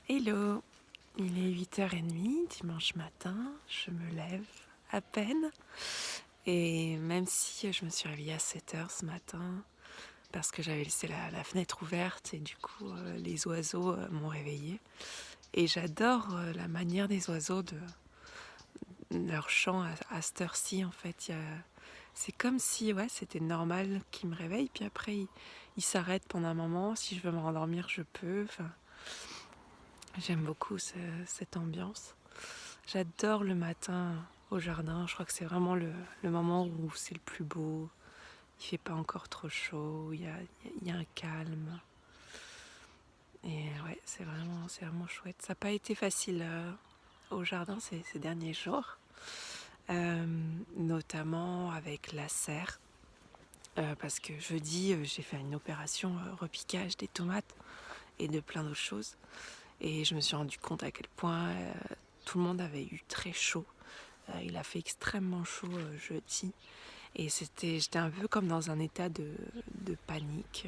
Hello, il est 8h30, dimanche matin, je me lève à peine. Et même si je me suis réveillée à 7h ce matin, parce que j'avais laissé la fenêtre ouverte et du coup les oiseaux m'ont réveillée. Et j'adore la manière des oiseaux, de leur chant à cette heure-ci en fait. C'est comme si c'était normal qu'ils me réveillent, puis après ils s'arrêtent pendant un moment. Si je veux me rendormir, je peux. Enfin, j'aime beaucoup cette ambiance. J'adore le matin au jardin. Je crois que c'est vraiment le moment où c'est le plus beau. Il fait pas encore trop chaud. Il y a un calme. Et ouais, c'est vraiment chouette. Ça n'a pas été facile au jardin ces derniers jours. Notamment avec la serre. Parce que jeudi, j'ai fait une opération repiquage des tomates et de plein d'autres choses. Et je me suis rendu compte à quel point tout le monde avait eu très chaud. Il a fait extrêmement chaud jeudi. Et j'étais un peu comme dans un état de panique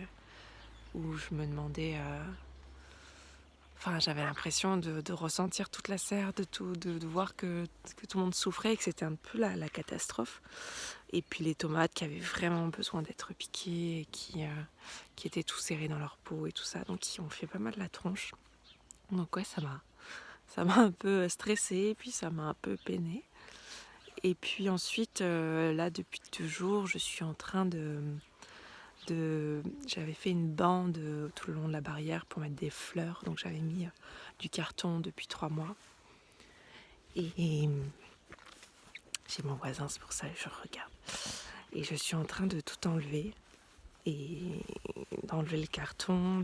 où je me demandais. Enfin, j'avais l'impression de ressentir toute la serre, de voir que tout le monde souffrait et que c'était un peu la catastrophe. Et puis les tomates qui avaient vraiment besoin d'être piquées et qui étaient tout serrés dans leur peau et tout ça, donc qui ont fait pas mal la tronche. Donc ouais, ça m'a un peu stressée, puis ça m'a un peu peinée. Et puis ensuite, là, depuis 2 jours, je suis en train j'avais fait une bande tout le long de la barrière pour mettre des fleurs. Donc j'avais mis du carton depuis 3 mois. Et j'ai mon voisin, c'est pour ça que je regarde. Et je suis en train de tout enlever. Et d'enlever le carton,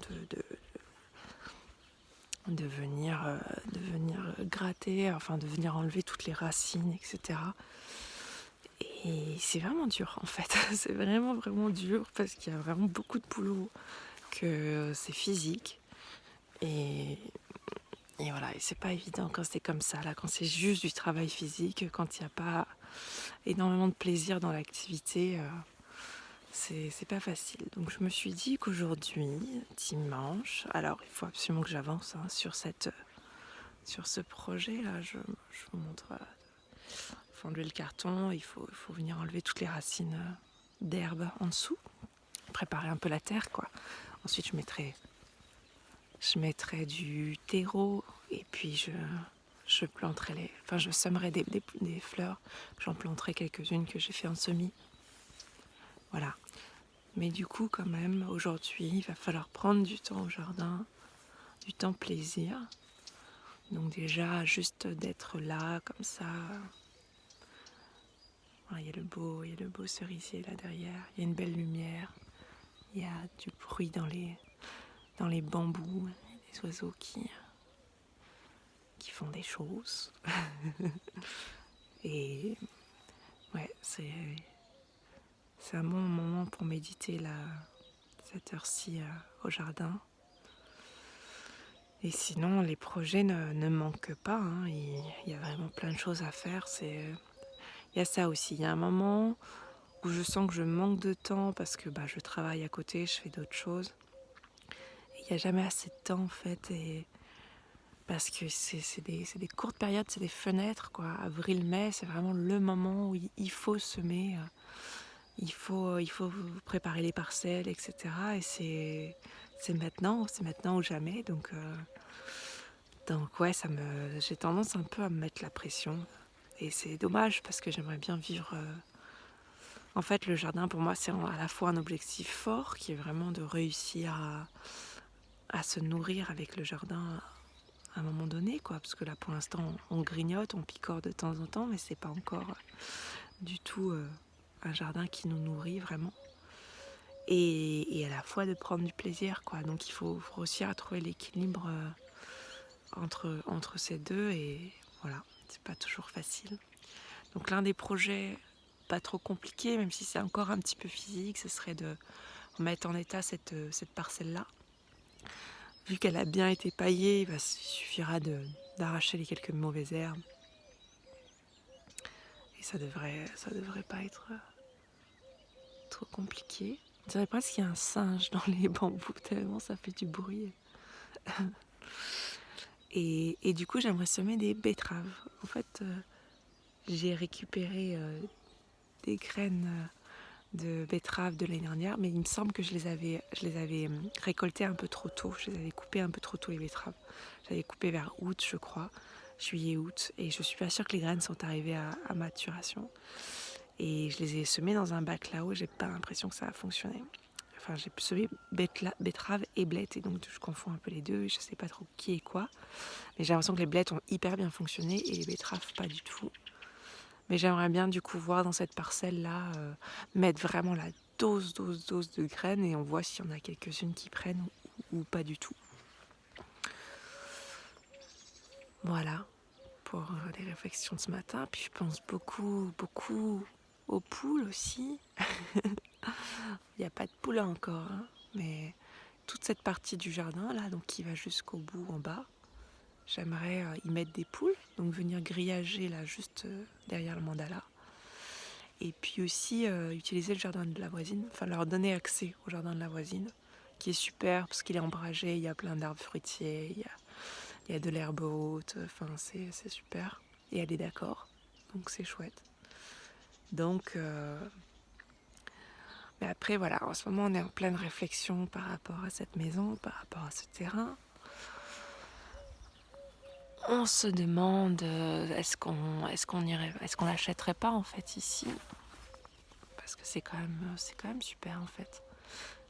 de venir gratter, enfin de venir enlever toutes les racines, etc. Et c'est vraiment dur en fait, c'est vraiment vraiment dur parce qu'il y a vraiment beaucoup de boulot, que c'est physique. Et, et voilà, et c'est pas évident quand c'est comme ça, là, quand c'est juste du travail physique, quand il n'y a pas énormément de plaisir dans l'activité, c'est pas facile. Donc je me suis dit qu'aujourd'hui, dimanche, alors il faut absolument que j'avance sur ce projet-là, je vous montre. Il faut enlever le carton, il faut venir enlever toutes les racines d'herbe en dessous, préparer un peu la terre, quoi. Ensuite, je mettrai du terreau et puis je planterai je sèmerai des fleurs. J'en planterai quelques-unes que j'ai fait en semis. Voilà. Mais du coup, quand même, aujourd'hui, il va falloir prendre du temps au jardin, du temps plaisir. Donc déjà, juste d'être là, comme ça. Voilà, il y a le beau cerisier là derrière. Il y a une belle lumière. Il y a du bruit dans les bambous, des oiseaux qui font des choses. Et ouais, c'est un bon moment pour méditer là, cette heure-ci au jardin. Et sinon, les projets ne manquent pas, hein. Il y a vraiment plein de choses à faire. Il y a ça aussi. Il y a un moment où je sens que je manque de temps parce que je travaille à côté, je fais d'autres choses. Et il n'y a jamais assez de temps en fait. Et parce que c'est des courtes périodes, c'est des fenêtres, quoi. Avril-mai, c'est vraiment le moment où il faut semer, il faut préparer les parcelles, etc. Et c'est maintenant ou jamais. Donc ouais, j'ai tendance un peu à me mettre la pression. Et c'est dommage parce que j'aimerais bien vivre. En fait, le jardin pour moi, c'est à la fois un objectif fort qui est vraiment de réussir à se nourrir avec le jardin à un moment donné, quoi, parce que là pour l'instant on grignote, on picore de temps en temps, mais c'est pas encore du tout un jardin qui nous nourrit vraiment. Et à la fois de prendre du plaisir, quoi. Donc il faut réussir à trouver l'équilibre entre ces deux, et voilà, c'est pas toujours facile. Donc l'un des projets pas trop compliqués, même si c'est encore un petit peu physique, ce serait de remettre en état cette parcelle-là. Vu qu'elle a bien été paillée, il suffira d'arracher les quelques mauvaises herbes. Et ça devrait pas être trop compliqué. On dirait presque qu'il y a un singe dans les bambous, tellement ça fait du bruit. Et du coup, j'aimerais semer des betteraves. En fait, j'ai récupéré des graines de betteraves de l'année dernière, mais il me semble que je les avais récoltées un peu trop tôt. Je les avais coupées un peu trop tôt, les betteraves. J'avais coupé vers août, je crois, juillet-août, et je suis pas sûre que les graines sont arrivées à maturation. Et je les ai semées dans un bac là-haut, j'ai pas l'impression que ça a fonctionné. Enfin, j'ai semé betterave et blettes, et donc je confonds un peu les deux, je sais pas trop qui est quoi. Mais j'ai l'impression que les blettes ont hyper bien fonctionné et les betteraves pas du tout. Mais j'aimerais bien du coup voir dans cette parcelle-là, mettre vraiment la dose de graines et on voit s'il y en a quelques-unes qui prennent ou pas du tout. Voilà pour les réflexions de ce matin. Puis je pense beaucoup aux poules aussi. Il n'y a pas de poules encore, hein, mais toute cette partie du jardin là, donc qui va jusqu'au bout en bas, j'aimerais y mettre des poules, donc venir grillager là juste derrière le mandala. Et puis aussi utiliser le jardin de la voisine, enfin leur donner accès au jardin de la voisine, qui est super parce qu'il est ombragé, il y a plein d'arbres fruitiers, il y a de l'herbe haute, enfin c'est super. Et elle est d'accord, donc c'est chouette. Donc, mais après voilà, en ce moment on est en pleine réflexion par rapport à cette maison, par rapport à ce terrain. On se demande est-ce qu'on l'achèterait pas en fait ici, parce que c'est quand même super en fait.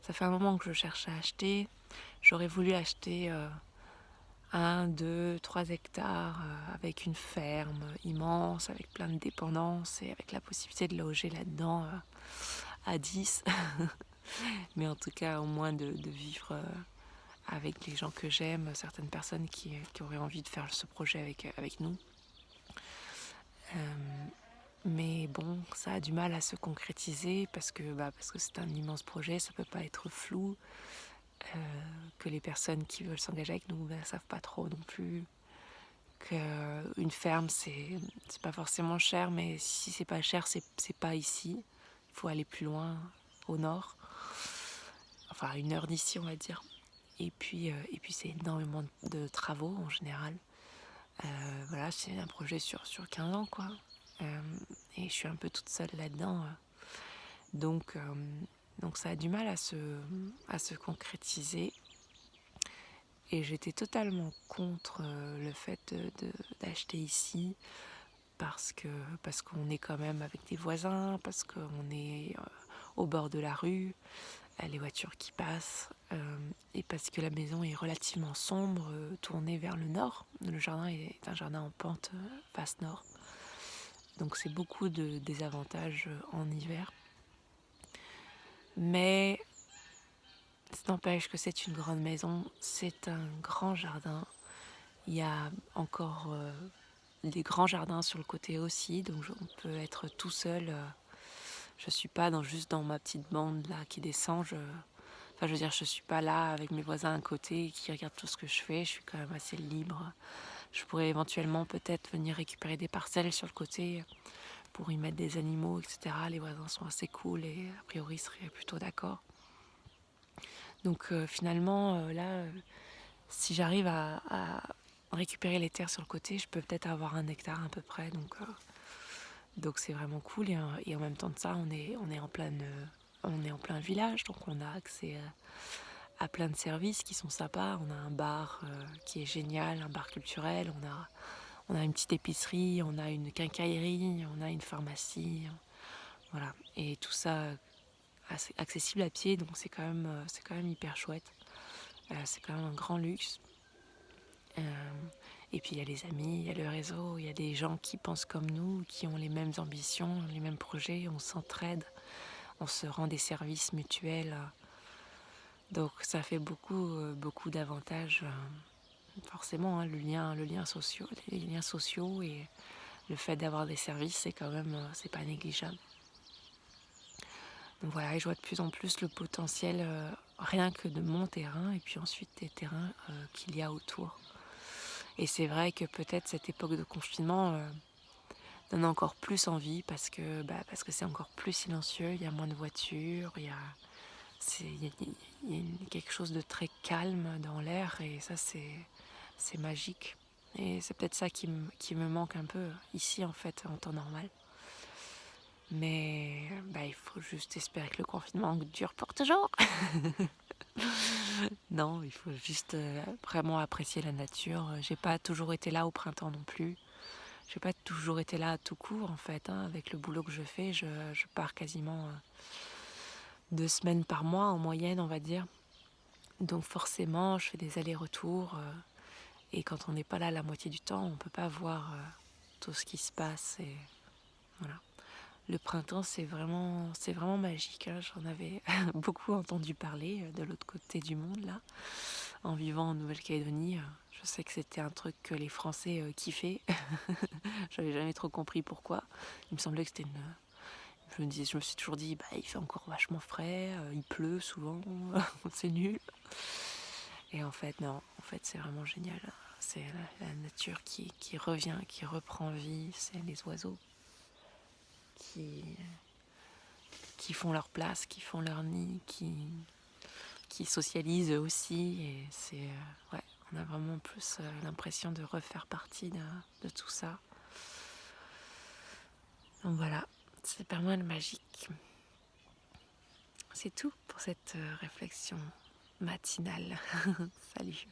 Ça fait un moment que je cherche à acheter. J'aurais voulu acheter 1, 2, 3 hectares avec une ferme immense, avec plein de dépendances et avec la possibilité de loger là-dedans à 10. Mais en tout cas, au moins de vivre avec les gens que j'aime, certaines personnes qui auraient envie de faire ce projet avec nous. Mais bon, ça a du mal à se concrétiser parce que c'est un immense projet, ça peut pas être flou. Que les personnes qui veulent s'engager avec nous ne savent pas trop non plus. Qu'une ferme, c'est pas forcément cher, mais si c'est pas cher, c'est pas ici. Il faut aller plus loin, au nord. Enfin, à 1 heure d'ici, on va dire. Et puis c'est énormément de travaux en général. Voilà, c'est un projet sur 15 ans, quoi. Et je suis un peu toute seule là-dedans. Donc ça a du mal à se concrétiser. Et j'étais totalement contre le fait d'acheter ici parce qu'on est quand même avec des voisins, parce qu'on est au bord de la rue, les voitures qui passent, et parce que la maison est relativement sombre, tournée vers le nord. Le jardin est un jardin en pente face nord. Donc c'est beaucoup de désavantages en hiver. Mais ça n'empêche que c'est une grande maison, c'est un grand jardin. Il y a encore des grands jardins sur le côté aussi, donc on peut être tout seul. Je suis pas juste dans ma petite bande là qui descend. Enfin, je veux dire, je suis pas là avec mes voisins à côté qui regardent tout ce que je fais. Je suis quand même assez libre. Je pourrais éventuellement peut-être venir récupérer des parcelles sur le côté pour y mettre des animaux, etc. Les voisins sont assez cool et a priori seraient plutôt d'accord. Donc finalement, là, si j'arrive à récupérer les terres sur le côté, je peux peut-être avoir 1 hectare à peu près. Donc c'est vraiment cool. Et en même temps de ça, on est en plein village, donc on a accès à plein de services qui sont sympas. On a un bar qui est génial, un bar culturel. On a une petite épicerie, on a une quincaillerie, on a une pharmacie. Voilà. Et tout ça accessible à pied, donc c'est quand même hyper chouette. C'est quand même un grand luxe. Et puis il y a les amis, il y a le réseau, il y a des gens qui pensent comme nous, qui ont les mêmes ambitions, les mêmes projets, on s'entraide, on se rend des services mutuels. Donc ça fait beaucoup d'avantages, forcément, hein, les liens sociaux et le fait d'avoir des services, c'est quand même, c'est pas négligeable. Donc voilà, et je vois de plus en plus le potentiel, rien que de mon terrain et puis ensuite des terrains qu'il y a autour. Et c'est vrai que peut-être cette époque de confinement donne encore plus envie parce que c'est encore plus silencieux, il y a moins de voitures, il y a quelque chose de très calme dans l'air et ça c'est magique. Et c'est peut-être ça qui me manque un peu ici en fait en temps normal. Mais il faut juste espérer que le confinement dure pour toujours. Non, il faut juste vraiment apprécier la nature. J'ai pas toujours été là au printemps non plus. J'ai pas toujours été là tout court en fait. Avec le boulot que je fais, je pars quasiment 2 semaines par mois en moyenne, on va dire. Donc forcément, je fais des allers-retours. Et quand on n'est pas là la moitié du temps, on peut pas voir tout ce qui se passe. Et voilà. Le printemps, c'est vraiment magique. J'en avais beaucoup entendu parler de l'autre côté du monde, là, en vivant en Nouvelle-Calédonie. Je sais que c'était un truc que les Français kiffaient. J'avais jamais trop compris pourquoi. Il me semblait que c'était une... Je me suis toujours dit, il fait encore vachement frais, il pleut souvent, c'est nul. Et en fait, non, en fait, c'est vraiment génial. C'est la nature qui revient, qui reprend vie. C'est les oiseaux qui, qui font leur place, qui font leur nid, qui socialisent eux aussi. Et c'est, ouais, on a vraiment plus l'impression de refaire partie de tout ça. Donc voilà, c'est pas mal magique. C'est tout pour cette réflexion matinale. Salut.